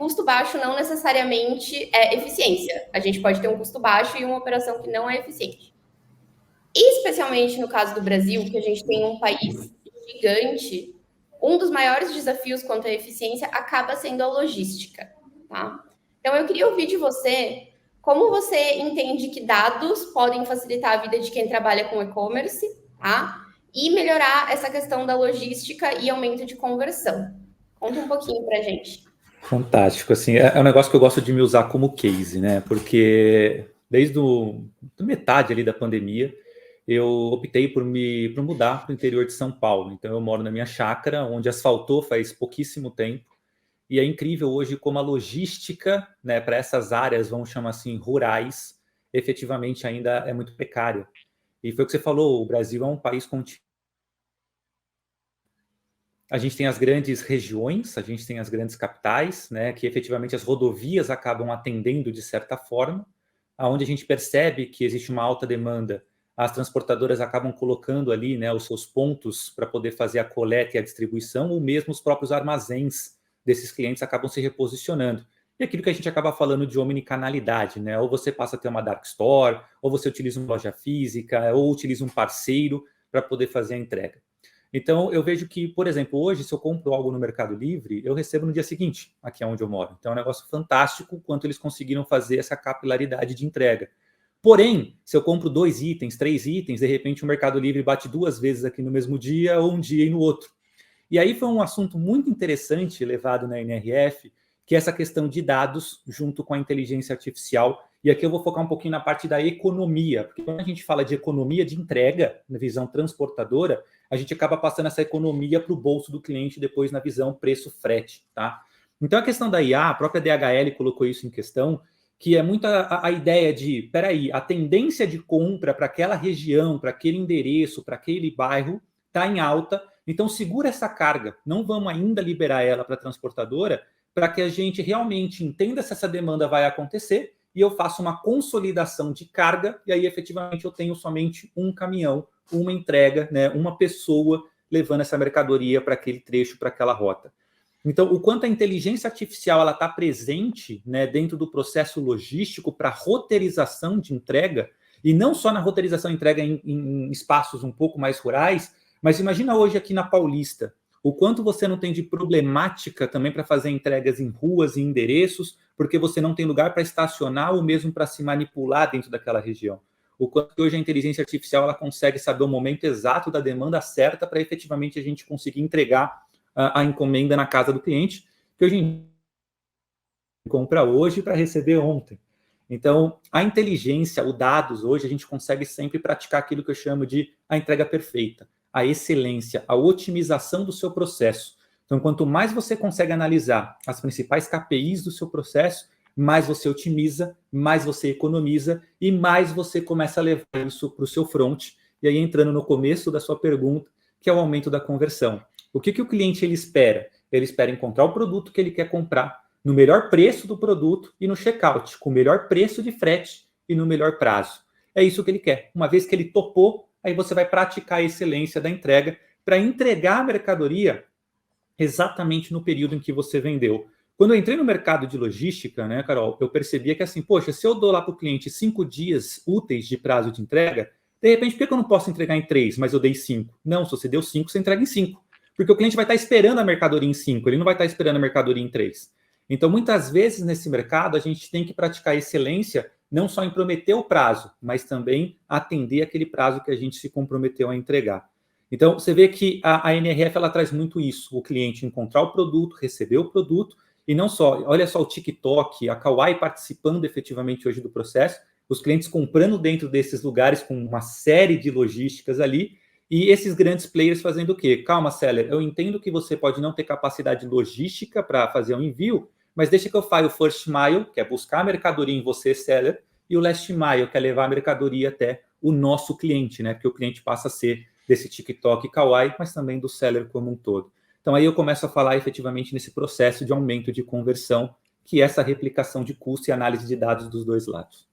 custo baixo não necessariamente é eficiência. A gente pode ter um custo baixo e uma operação que não é eficiente. Especialmente no caso do Brasil, que a gente tem um país gigante, um dos maiores desafios quanto à eficiência acaba sendo a logística, tá? Então, eu queria ouvir de você como você entende que dados podem facilitar a vida de quem trabalha com e-commerce, tá? E melhorar essa questão da logística e aumento de conversão. Conta um pouquinho pra gente. Fantástico, assim, é um negócio que eu gosto de me usar como case, né? Porque desde a metade ali da pandemia, eu optei por mudar para o interior de São Paulo. Então eu moro na minha chácara, onde asfaltou faz pouquíssimo tempo, e é incrível hoje como a logística, né, para essas áreas, vamos chamar assim, rurais, efetivamente ainda é muito precária. E foi o que você falou, o Brasil é um país a gente tem as grandes regiões, a gente tem as grandes capitais, né, que efetivamente as rodovias acabam atendendo de certa forma, aonde a gente percebe que existe uma alta demanda, as transportadoras acabam colocando ali, né, os seus pontos para poder fazer a coleta e a distribuição, ou mesmo os próprios armazéns desses clientes acabam se reposicionando. E aquilo que a gente acaba falando de omnicanalidade, né? Ou você passa a ter uma dark store, ou você utiliza uma loja física, ou utiliza um parceiro para poder fazer a entrega. Então, eu vejo que, por exemplo, hoje, se eu compro algo no Mercado Livre, eu recebo no dia seguinte, aqui onde eu moro. Então, é um negócio fantástico quanto eles conseguiram fazer essa capilaridade de entrega. Porém, se eu compro 2 itens, 3 itens, de repente o Mercado Livre bate 2 vezes aqui no mesmo dia, ou um dia e no outro. E aí foi um assunto muito interessante levado na NRF, que é essa questão de dados junto com a inteligência artificial. E aqui eu vou focar um pouquinho na parte da economia, porque quando a gente fala de economia de entrega, na visão transportadora, a gente acaba passando essa economia para o bolso do cliente depois na visão preço-frete, tá? Então a questão da IA, a própria DHL colocou isso em questão, que é muito a ideia de, peraí, a tendência de compra para aquela região, para aquele endereço, para aquele bairro, está em alta, então segura essa carga, não vamos ainda liberar ela para a transportadora, para que a gente realmente entenda se essa demanda vai acontecer e eu faço uma consolidação de carga e aí efetivamente eu tenho somente um caminhão, uma entrega, né, uma pessoa levando essa mercadoria para aquele trecho, para aquela rota. Então, o quanto a inteligência artificial ela está presente, né, dentro do processo logístico para roteirização de entrega, e não só na roteirização de entrega em espaços um pouco mais rurais, mas imagina hoje aqui na Paulista, o quanto você não tem de problemática também para fazer entregas em ruas e endereços, porque você não tem lugar para estacionar ou mesmo para se manipular dentro daquela região. O quanto hoje a inteligência artificial ela consegue saber o momento exato da demanda certa para efetivamente a gente conseguir entregar a encomenda na casa do cliente, que hoje em dia compra hoje para receber ontem. Então, a inteligência, os dados, hoje a gente consegue sempre praticar aquilo que eu chamo de a entrega perfeita, a excelência, a otimização do seu processo. Então, quanto mais você consegue analisar as principais KPIs do seu processo, mais você otimiza, mais você economiza e mais você começa a levar isso para o seu front. E aí, entrando no começo da sua pergunta, que é o aumento da conversão. O que o cliente ele espera? Ele espera encontrar o produto que ele quer comprar no melhor preço do produto e no checkout, com o melhor preço de frete e no melhor prazo. É isso que ele quer. Uma vez que ele topou, aí você vai praticar a excelência da entrega para entregar a mercadoria exatamente no período em que você vendeu. Quando eu entrei no mercado de logística, né, Carol, eu percebia que assim, poxa, se eu dou lá para o cliente 5 dias úteis de prazo de entrega, de repente, por que eu não posso entregar em 3, mas eu dei 5? Não, se você deu 5, você entrega em 5. Porque o cliente vai estar esperando a mercadoria em 5, ele não vai estar esperando a mercadoria em 3. Então, muitas vezes nesse mercado, a gente tem que praticar excelência não só em prometer o prazo, mas também atender aquele prazo que a gente se comprometeu a entregar. Então, você vê que a NRF ela traz muito isso, o cliente encontrar o produto, receber o produto, e não só, olha só o TikTok, a Kawaii participando efetivamente hoje do processo, os clientes comprando dentro desses lugares com uma série de logísticas ali, e esses grandes players fazendo o quê? Calma, seller, eu entendo que você pode não ter capacidade logística para fazer um envio, mas deixa que eu faça o first mile, que é buscar a mercadoria em você, seller, e o last mile, que é levar a mercadoria até o nosso cliente, né? Porque o cliente passa a ser desse TikTok Kawaii, mas também do seller como um todo. Então aí eu começo a falar efetivamente nesse processo de aumento de conversão, que é essa replicação de custo e análise de dados dos dois lados.